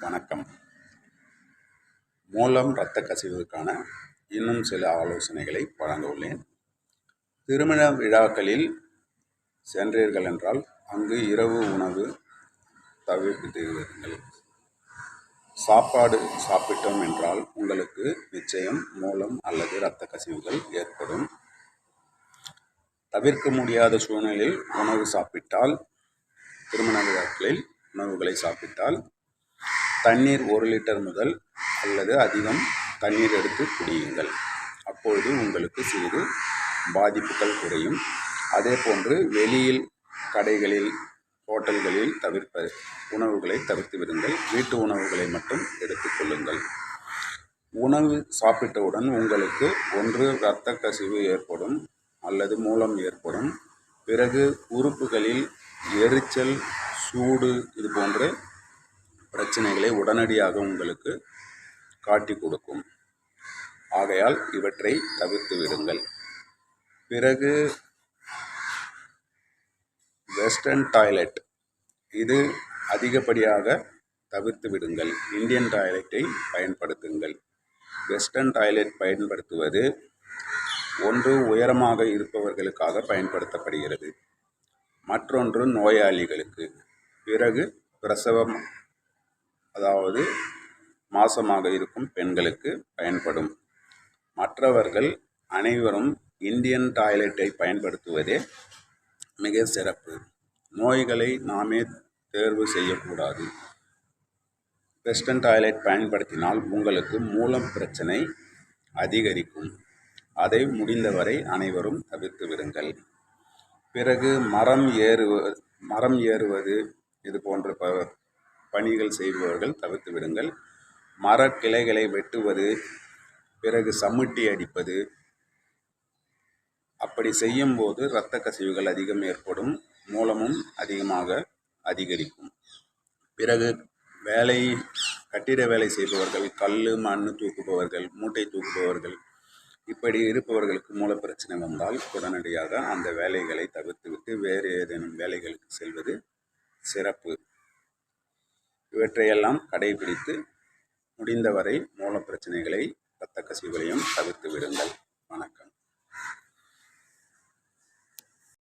வணக்கம். மூலம் இரத்த கசிவுக்கான இன்னும் சில ஆலோசனைகளை வழங்க உள்ளேன். திருமண விழாக்களில் சென்றீர்கள் என்றால் அங்கு இரவு உணவு தவிர்த்திடுங்கள். சாப்பாடு சாப்பிட்டோம் என்றால் உங்களுக்கு நிச்சயம் மூலம் அல்லது இரத்த கசிவுகள் ஏற்படும். தவிர்க்க முடியாத சூழ்நிலையில் உணவு சாப்பிட்டால், திருமண விழாக்களில் உணவுகளை சாப்பிட்டால் தண்ணீர் 1 லிட்டர் முதல் அல்லது அதிகம் தண்ணீர் எடுத்து குடியுங்கள். அப்பொழுது உங்களுக்கு சிறிது பாதிப்புகள் குறையும். அதே போன்று வெளியில் கடைகளில் ஹோட்டல்களில் உணவுகளை தவிர்த்து விடுங்கள். வீட்டு உணவுகளை மட்டும் எடுத்துக்கொள்ளுங்கள். உணவு சாப்பிட்டவுடன் உங்களுக்கு ஒன்று இரத்த கசிவு ஏற்படும் அல்லது மூலம் ஏற்படும். பிறகு உறுப்புகளில் எரிச்சல், சூடு இது போன்ற பிரச்சனைகளை உடனடியாக உங்களுக்கு காட்டி கொடுக்கும். ஆகையால் இவற்றை தவிர்த்து விடுங்கள். பிறகு வெஸ்டர்ன் டாய்லெட், இது அதிகப்படியாக தவிர்த்து விடுங்கள். இந்தியன் டாய்லெட்டை பயன்படுத்துங்கள். வெஸ்டர்ன் டாய்லெட் பயன்படுத்துவது ஒன்று உயரமாக இருப்பவர்களுக்காக பயன்படுத்தப்படுகிறது, மற்றொன்று நோயாளிகளுக்கு. பிறகு பிரசவம் அதாவது மாசமாக இருக்கும் பெண்களுக்கு பயன்படும். மற்றவர்கள் அனைவரும் இந்தியன் டாய்லெட்டை பயன்படுத்துவதே மிக சிறப்பு. நோய்களை நாமே தேர்வு செய்யக்கூடாது. வெஸ்டர்ன் டாய்லெட் பயன்படுத்தினால் உங்களுக்கு மூலம் பிரச்சனை அதிகரிக்கும். அதை முடிந்தவரை அனைவரும் தவிர்த்து விடுங்கள். பிறகு மரம் ஏறுவது இது போன்ற பணிகள் செய்பவர்கள் தவிர்த்து விடுங்கள். மரக்கிளைகளை வெட்டுவது, பிறகு சம்மட்டி அடிப்பது, அப்படி செய்யும்போது இரத்த கசிவுகள் அதிகம் ஏற்படும். மூலமும் அதிகமாக அதிகரிக்கும். பிறகு கட்டிட வேலை செய்பவர்கள், கல் மண் தூக்குபவர்கள், மூட்டை தூக்குபவர்கள், இப்படி இருப்பவர்களுக்கு மூல பிரச்சனை வந்தால் உடனடியாக அந்த வேலைகளை தவிர்த்துவிட்டு வேறு ஏதேனும் வேலைகளுக்கு செல்வது சிறப்பு. இவற்றையெல்லாம் கடைபிடித்து முடிந்தவரை மூல பிரச்சனைகளை இரத்த கசிவுகளையும் தவிர்த்து விடுங்கள். வணக்கம்.